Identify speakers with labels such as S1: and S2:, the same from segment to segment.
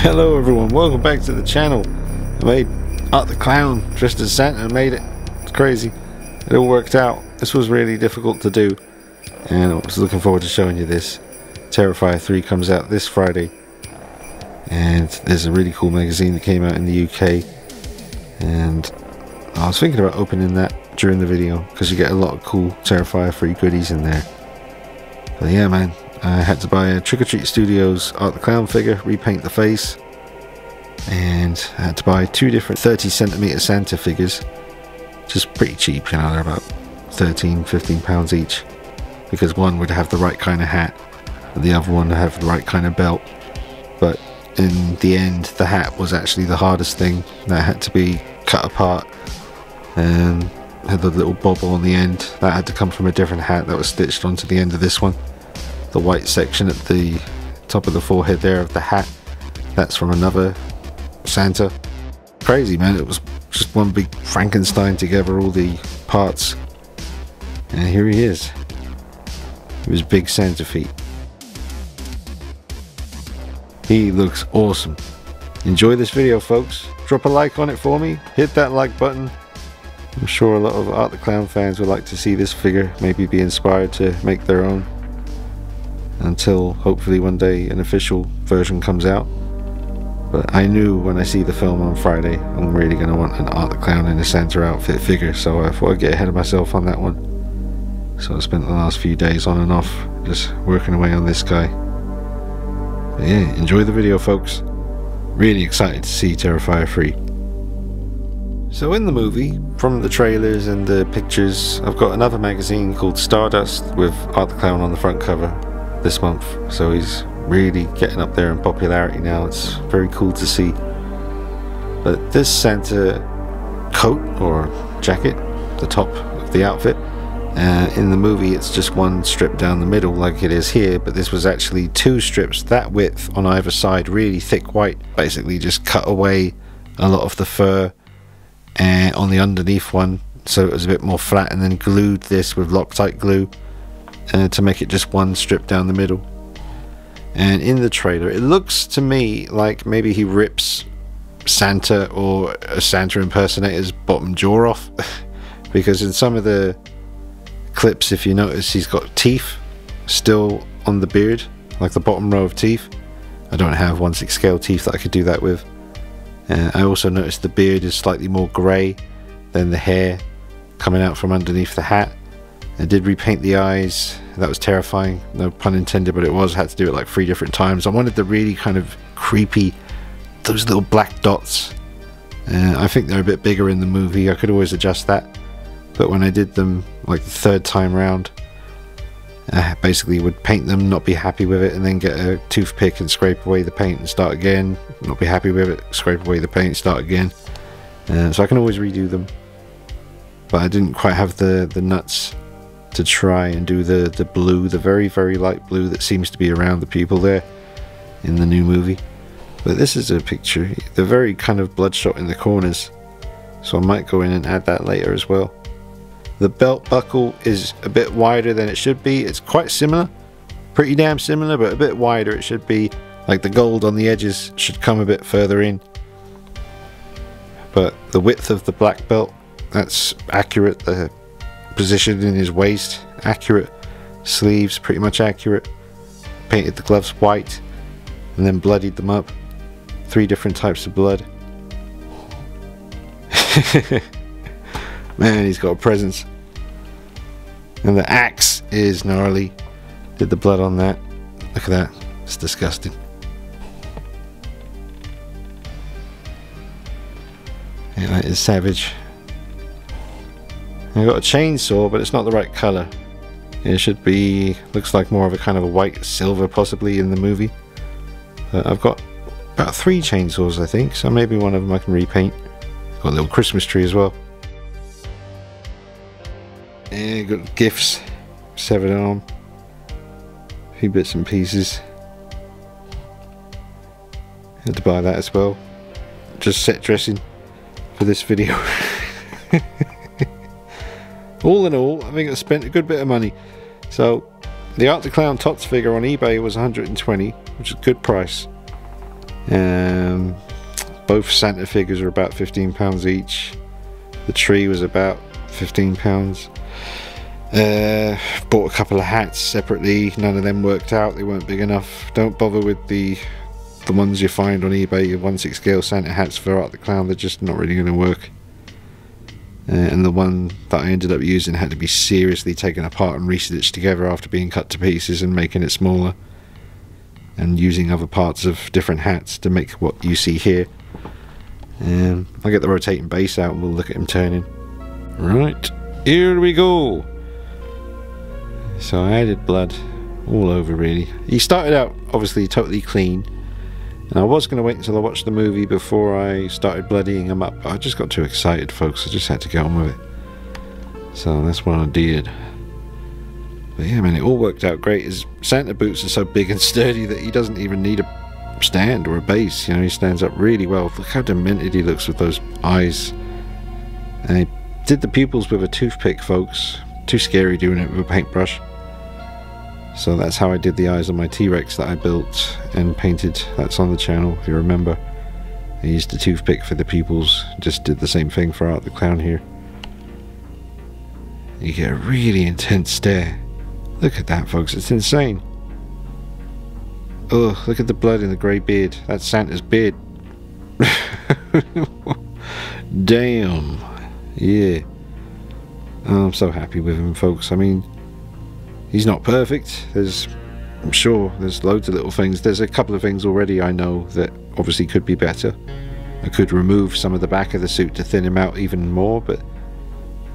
S1: Hello everyone, welcome back to the channel. I made Art the Clown dressed as Santa and made it. It's crazy. It all worked out. This was really difficult to do, and I was looking forward to showing you this. Terrifier 3 comes out this Friday, and there's a really cool magazine that came out in the UK, and I was thinking about opening that during the video because you get a lot of cool Terrifier 3 goodies in there. But yeah, man, I had to buy a Trick or Treat Studios Art the Clown figure, repaint the face, and I had to buy 2 different 30cm Santa figures, just pretty cheap, you know, they're about £13–15 each, because one would have the right kind of hat and the other one would have the right kind of belt. But in the end, the hat was actually the hardest thing. That had to be cut apart and had the little bobble on the end. That had to come from a different hat that was stitched onto the end of this one. The white section at the top of the forehead there of the hat, that's from another Santa. Crazy, man. It was just one big Frankenstein together, all the parts, and here he is with his big Santa feet. He looks awesome. Enjoy this video, folks. Drop a like on it for me, hit that like button. I'm sure a lot of Art the Clown fans would like to see this figure, maybe be inspired to make their own, until hopefully one day an official version comes out. But I knew when I see the film on Friday, I'm really going to want an Art the Clown in a Santa outfit figure, so I thought I'd get ahead of myself on that one. So I spent the last few days on and off just working away on this guy. But yeah, enjoy the video, folks. Really excited to see Terrifier 3. So in the movie, from the trailers and the pictures, I've got another magazine called Stardust with Art the Clown on the front cover this month, so he's really getting up there in popularity now. It's very cool to see. But this Santa coat or jacket, the top of the outfit, in the movie it's just one strip down the middle like it is here, but this was actually 2 strips that width on either side, really thick white, basically just cut away a lot of the fur and on the underneath one so it was a bit more flat, and then glued this with Loctite glue to make it just one strip down the middle. And in the trailer it looks to me like maybe he rips Santa or a Santa impersonator's bottom jaw off because in some of the clips, if you notice, he's got teeth still on the beard, like the bottom row of teeth. I don't have 1/6 scale teeth that I could do that with. I also noticed the beard is slightly more grey than the hair coming out from underneath the hat. I did repaint the eyes. That was terrifying, no pun intended, but it was. I had to do it like 3 different times. I wanted the really kind of creepy, those little black dots. I think they're a bit bigger in the movie. I could always adjust that, but when I did them like the 3rd time round, I basically would paint them, not be happy with it, and then get a toothpick and scrape away the paint and start again, not be happy with it, scrape away the paint, start again. So I can always redo them, but I didn't quite have the nuts to try and do the blue, the very light blue that seems to be around the people there in the new movie. But this is a picture. They're very kind of bloodshot in the corners, so I might go in and add that later as well. The belt buckle is a bit wider than it should be. It's quite similar, pretty damn similar, but a bit wider it should be. Like the gold on the edges should come a bit further in. But the width of the black belt, that's accurate. The position in his waist, accurate. Sleeves, pretty much accurate. Painted the gloves white and then bloodied them up. 3 different types of blood. Man, he's got a presence. And the axe is gnarly. Did the blood on that. Look at that. It's disgusting. Yeah, that is savage. I've got a chainsaw, but it's not the right colour. It should be, looks like more of a kind of a white silver possibly in the movie. I've got about 3 chainsaws I think, so maybe one of them I can repaint. Got a little Christmas tree as well. Yeah, got gifts, severed arm, a few bits and pieces. Had to buy that as well. Just set dressing for this video. All in all, I think I spent a good bit of money. So the Art the Clown Tots figure on eBay was 120, which is a good price. Both Santa figures are about £15 each. The tree was about £15. Bought a couple of hats separately. None of them worked out. They weren't big enough. Don't bother with the ones you find on eBay, your 1/6 scale Santa hats for Art the Clown. They're just not really going to work. And the one that I ended up using had to be seriously taken apart and re-stitched together after being cut to pieces and making it smaller, and using other parts of different hats to make what you see here. I'll get the rotating base out and we'll look at him turning. Right, here we go. So I added blood all over really. He started out obviously totally clean, and I was going to wait until I watched the movie before I started bloodying him up, but I just got too excited, folks. I just had to get on with it. So that's what I did. But yeah, man, it all worked out great. His Santa boots are so big and sturdy that he doesn't even need a stand or a base. You know, he stands up really well. Look how demented he looks with those eyes. And I did the pupils with a toothpick, folks. Too scary doing it with a paintbrush. So that's how I did the eyes on my T-Rex that I built and painted. That's on the channel, if you remember. I used a toothpick for the pupils. Just did the same thing for Art the Clown here. You get a really intense stare. Look at that, folks. It's insane. Oh, look at the blood in the grey beard. That's Santa's beard. Damn. Yeah. Oh, I'm so happy with him, folks. I mean, he's not perfect. I'm sure there's loads of little things. There's a couple of things already I know that obviously could be better. I could remove some of the back of the suit to thin him out even more, but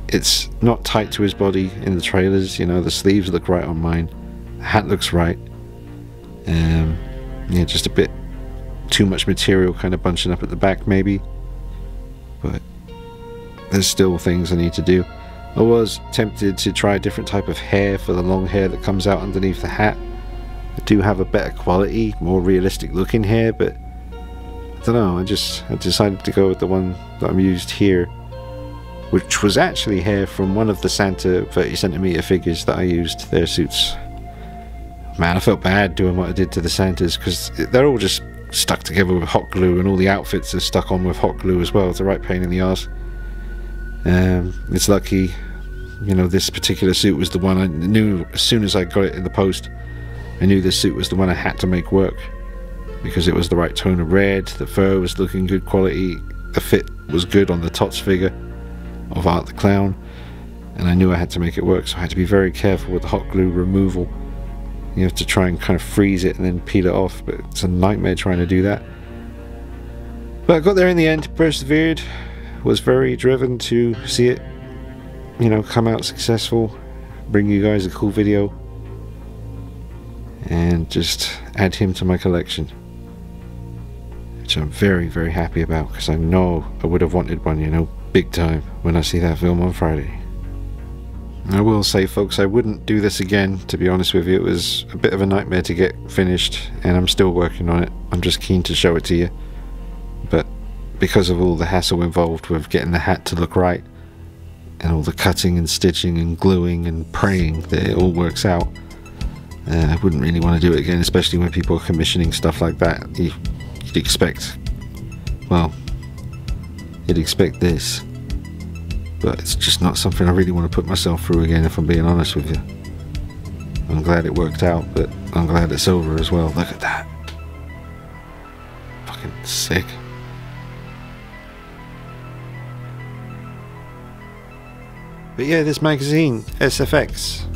S1: it's not tight to his body in the trailers. You know, the sleeves look right on mine. The hat looks right. Yeah, just a bit too much material kind of bunching up at the back maybe, but there's still things I need to do. I was tempted to try a different type of hair for the long hair that comes out underneath the hat. I do have a better quality, more realistic looking hair, but I don't know, I decided to go with the one that I'm used here, which was actually hair from one of the Santa 30cm figures that I used, their suits. Man, I felt bad doing what I did to the Santas, because they're all just stuck together with hot glue, and all the outfits are stuck on with hot glue as well. It's a right pain in the arse. It's lucky, you know, this particular suit was the one I knew as soon as I got it in the post. I knew this suit was the one I had to make work, because it was the right tone of red, the fur was looking good quality, the fit was good on the Tots figure of Art the Clown, and I knew I had to make it work, so I had to be very careful with the hot glue removal. You have to try and kind of freeze it and then peel it off, but it's a nightmare trying to do that. But I got there in the end, persevered, was very driven to see it, you know, come out successful, bring you guys a cool video, and just add him to my collection, which I'm very, very happy about, because I know I would have wanted one, you know, big time when I see that film on Friday. I will say, folks, I wouldn't do this again, to be honest with you. It was a bit of a nightmare to get finished, and I'm still working on it. I'm just keen to show it to you, but because of all the hassle involved with getting the hat to look right, and all the cutting and stitching and gluing and praying that it all works out, I wouldn't really want to do it again, especially when people are commissioning stuff like that. You'd expect, well, you'd expect this, but it's just not something I really want to put myself through again, if I'm being honest with you. I'm glad it worked out, but I'm glad it's over as well. Look at that. Fucking sick. But yeah, this magazine, SFX,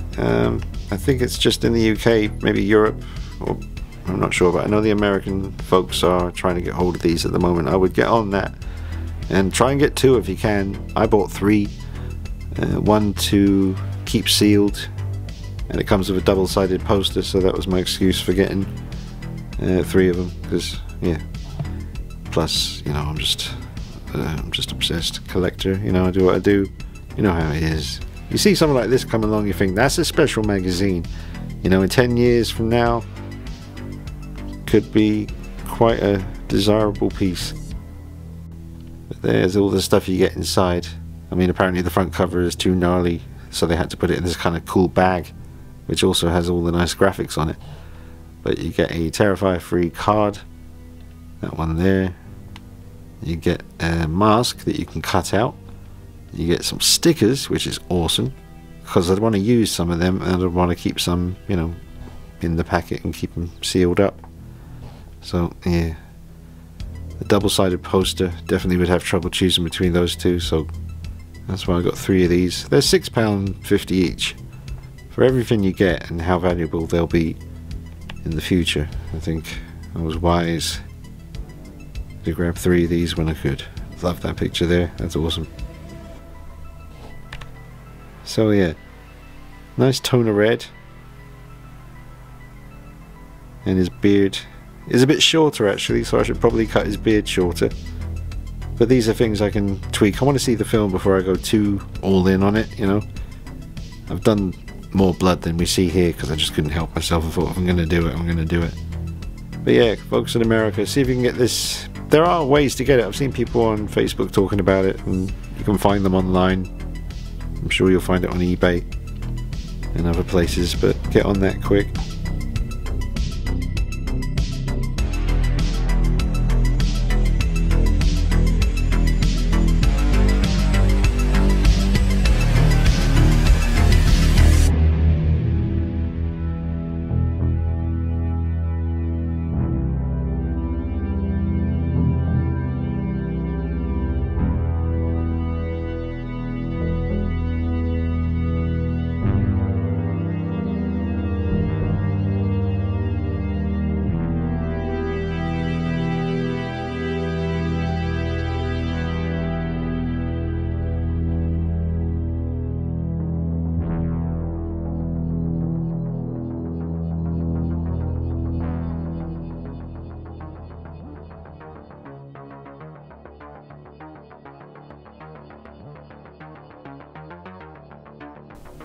S1: I think it's just in the UK, maybe Europe, or I'm not sure, but I know the American folks are trying to get hold of these at the moment. I would get on that and try and get 2 if you can. I bought 3, 1 to keep sealed, and it comes with a double-sided poster, so that was my excuse for getting 3 of them, because yeah, plus, you know, I'm just obsessed collector, you know, I do what I do, you know how it is. You see something like this come along, you think that's a special magazine, you know, in 10 years from now could be quite a desirable piece. But there's all the stuff you get inside. I mean, apparently the front cover is too gnarly, so they had to put it in this kind of cool bag, which also has all the nice graphics on it. But you get a Terrifier free card, That one there. You get a mask that you can cut out. You get some stickers, which is awesome, because I'd want to use some of them and I'd want to keep some, you know, in the packet and keep them sealed up. So yeah, the double-sided poster, definitely would have trouble choosing between those two, so that's why I got 3 of these. They're £6.50 each. For everything you get and how valuable they'll be in the future, I think I was wise to grab 3 of these when I could. Love that picture there, that's awesome. So yeah, nice tone of red. And his beard is a bit shorter actually, so I should probably cut his beard shorter. But these are things I can tweak. I want to see the film before I go too all in on it, you know. I've done more blood than we see here because I just couldn't help myself. I thought if I'm going to do it, I'm going to do it. But yeah, folks in America, see if you can get this. There are ways to get it. I've seen people on Facebook talking about it, and you can find them online. I'm sure you'll find it on eBay and other places, but get on that quick.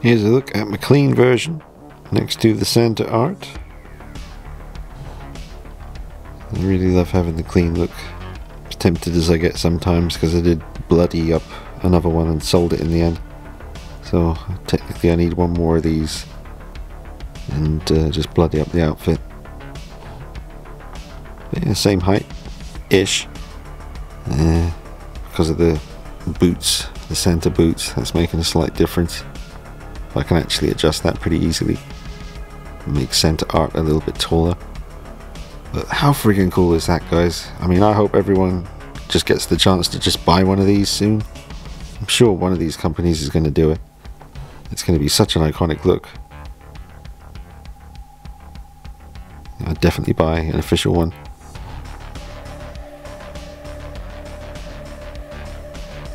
S1: Here's a look at my clean version next to the Santa art. I really love having the clean look. As tempted as I get sometimes, because I did bloody up another one and sold it in the end. So technically I need one more of these and just bloody up the outfit. But yeah, same height ish, because of the boots, the Santa boots. That's making a slight difference. I can actually adjust that pretty easily, make Santa art a little bit taller. But how friggin' cool is that, guys? I mean, I hope everyone just gets the chance to just buy one of these soon. I'm sure one of these companies is going to do it. It's going to be such an iconic look. I'd definitely buy an official one.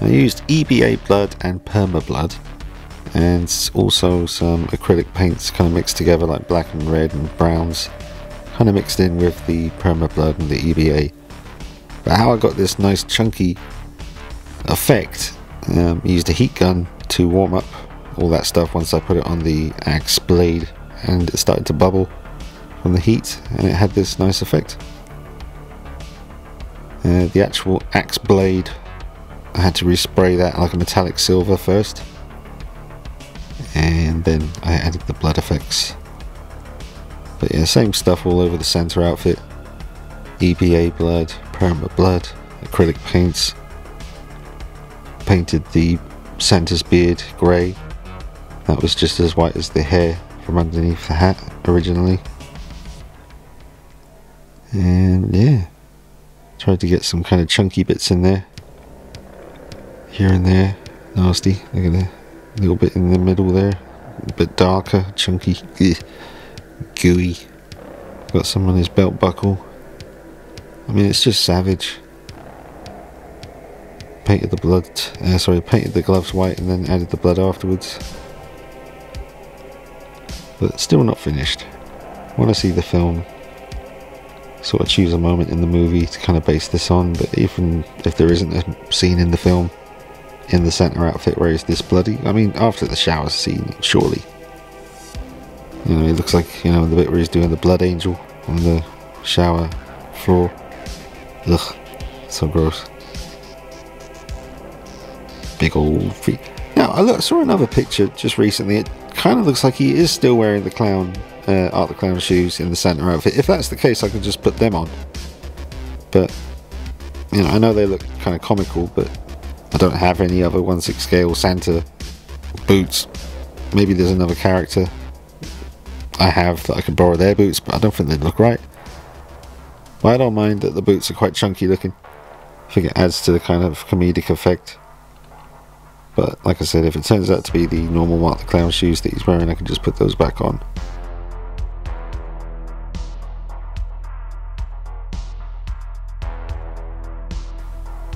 S1: I used EBA blood and perma blood, and also some acrylic paints kind of mixed together, like black and red and browns, kind of mixed in with the perma blood and the EBA. But how I got this nice chunky effect, used a heat gun to warm up all that stuff once I put it on the axe blade, and it started to bubble from the heat and it had this nice effect. The actual axe blade, I had to respray that like a metallic silver first, and then I added the blood effects. But yeah, same stuff all over the Santa outfit. EBA blood, perma blood, acrylic paints. Painted the Santa's beard grey. That was just as white as the hair from underneath the hat originally. And yeah, tried to get some kind of chunky bits in there, here and there. Nasty. Look at that. A little bit in the middle there, a bit darker, chunky, gooey. Got some on his belt buckle. I mean, it's just savage. Painted the blood, painted the gloves white and then added the blood afterwards. But still not finished. Want to see the film. Sort of choose a moment in the movie to kind of base this on, but even if there isn't a scene in the film in the Santa outfit where he's this bloody, I mean, after the shower scene, surely. You know, it looks like, you know, the bit where he's doing the blood angel on the shower floor. Ugh, so gross. Big old feet. Now, I saw another picture just recently. It kind of looks like he is still wearing the clown, Art the Clown shoes in the Santa outfit. If that's the case, I can just put them on. But you know, I know they look kind of comical, but I don't have any other 1/6 scale Santa boots. Maybe there's another character I have that I could borrow their boots, but I don't think they'd look right. But I don't mind that the boots are quite chunky looking. I think it adds to the kind of comedic effect. But like I said, if it turns out to be the normal Mark the Clown shoes that he's wearing, I can just put those back on.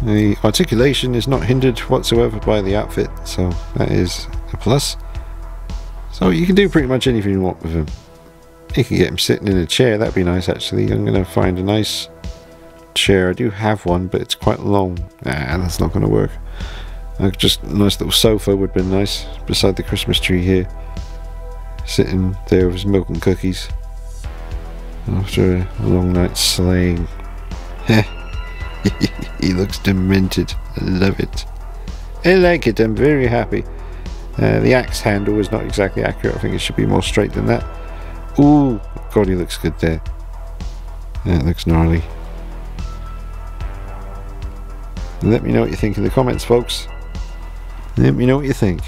S1: The articulation is not hindered whatsoever by the outfit, so that is a plus. So you can do pretty much anything you want with him. You can get him sitting in a chair, that'd be nice actually. I'm going to find a nice chair. I do have one, but it's quite long. Nah, that's not going to work. Just a nice little sofa would have been nice beside the Christmas tree here. Sitting there with his milk and cookies after a long night's slaying. He looks demented. I love it. I like it. I'm very happy. The axe handle is not exactly accurate. I think it should be more straight than that. Ooh, God, he looks good there. That looks gnarly. Let me know what you think in the comments, folks. Let me know what you think.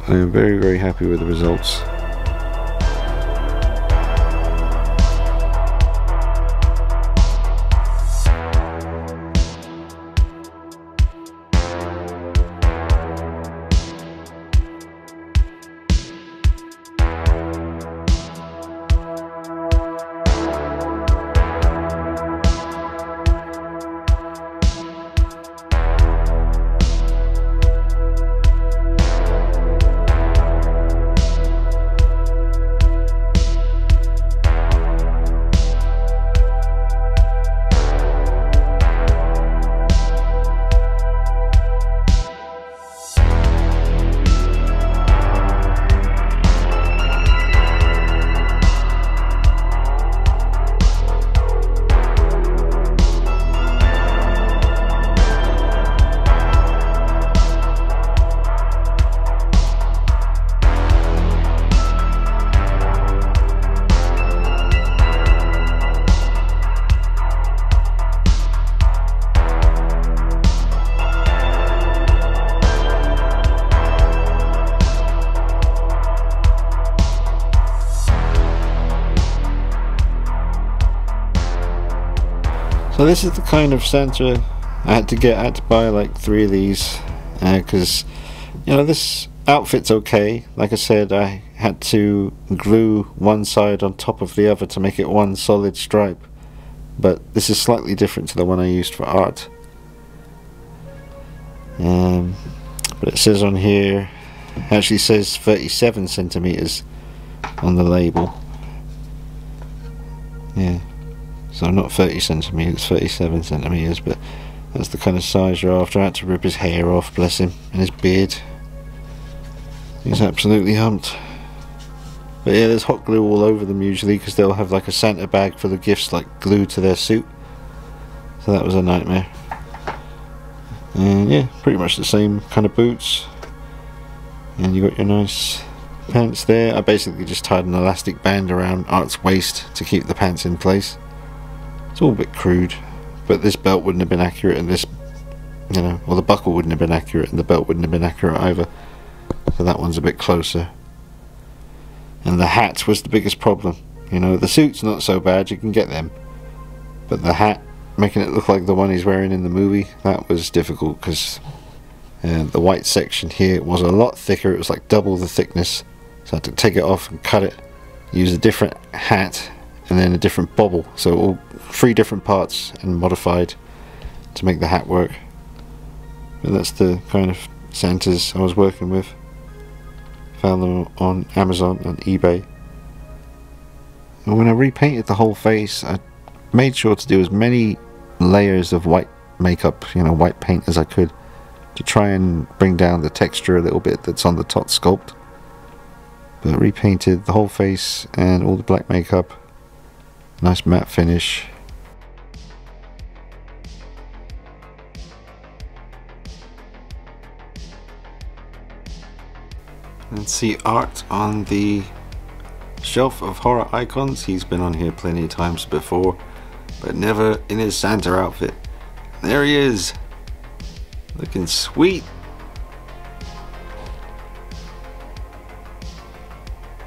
S1: I am very, very happy with the results. So this is the kind of Santa I had to buy like 3 of these because you know, this outfit's okay. Like I said, I had to glue one side on top of the other to make it one solid stripe, but this is slightly different to the one I used for art. But it says on here, it actually says 37 centimeters on the label. Yeah, so not 30 centimeters, 37 centimeters, but that's the kind of size you're after. I had to rip his hair off, bless him, and his beard. He's absolutely humped. But yeah, there's hot glue all over them usually, because they'll have like a Santa bag full of gifts like glued to their suit. So that was a nightmare. And yeah, pretty much the same kind of boots. And you got your nice pants there. I basically just tied an elastic band around Art's waist to keep the pants in place. It's all a bit crude, but this belt wouldn't have been accurate, and this, you know, well, the buckle wouldn't have been accurate, and the belt wouldn't have been accurate either. So that one's a bit closer. And the hat was the biggest problem. You know, the suit's not so bad, you can get them, but the hat, making it look like the one he's wearing in the movie, that was difficult, because the white section here was a lot thicker. It was like double the thickness, so I had to take it off and cut it, use a different hat and then a different bobble, so all 3 different parts and modified to make the hat work. But that's the kind of Santas I was working with. Found them on Amazon and eBay. And when I repainted the whole face, I made sure to do as many layers of white makeup, you know, white paint as I could, to try and bring down the texture a little bit that's on the top sculpt. But I repainted the whole face and all the black makeup. Nice matte finish. And see Art on the shelf of horror icons. He's been on here plenty of times before. but never in his Santa outfit. There he is, looking sweet.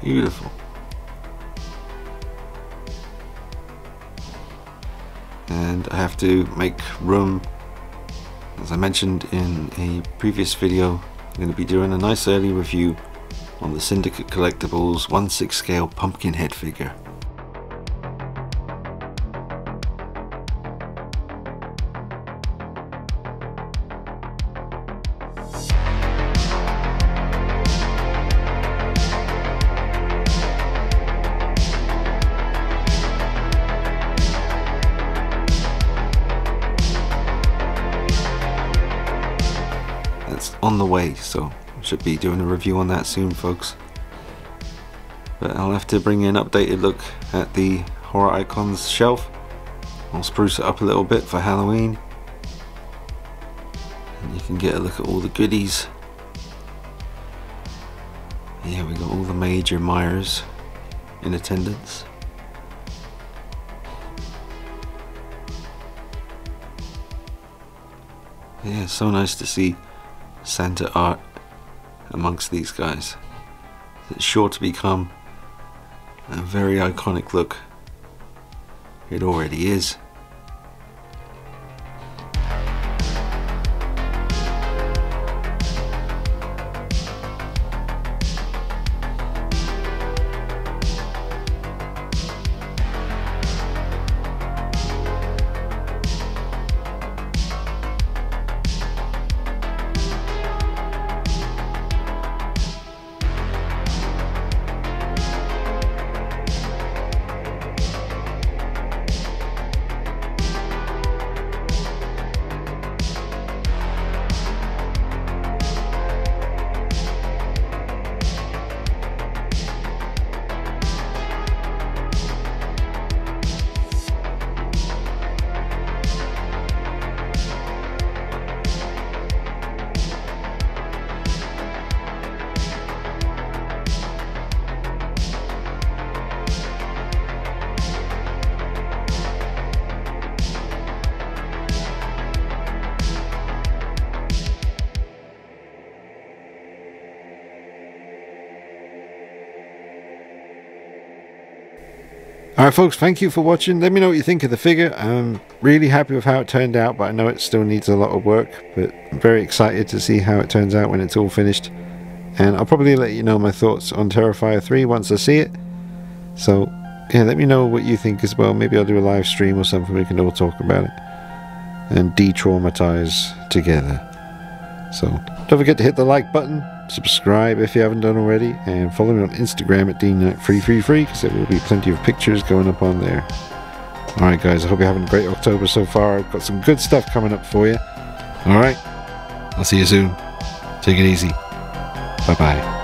S1: Beautiful. And I have to make room. As I mentioned in a previous video, I'm going to be doing a nice early review on the Syndicate Collectibles 1/6 scale pumpkin head figure. That's on the way, so I should be doing a review on that soon, folks. But I'll have to bring an updated look at the Horror Icons shelf. I'll spruce it up a little bit for Halloween, and you can get a look at all the goodies. Yeah, we got all the major Myers in attendance. Yeah, it's so nice to see Santa art amongst these guys. It's sure to become a very iconic look. It already is. Alright folks, thank you for watching. Let me know what you think of the figure. I'm really happy with how it turned out, but I know it still needs a lot of work. But I'm very excited to see how it turns out when it's all finished. And I'll probably let you know my thoughts on Terrifier 3 once I see it. So yeah, let me know what you think as well. Maybe I'll do a live stream or something, we can all talk about it and de-traumatize together. So don't forget to hit the like button, subscribe if you haven't done already, and follow me on Instagram at DeanKnight333 because there will be plenty of pictures going up on there. Alright guys, I hope you're having a great October so far. I've got some good stuff coming up for you. Alright, I'll see you soon. Take it easy. Bye bye.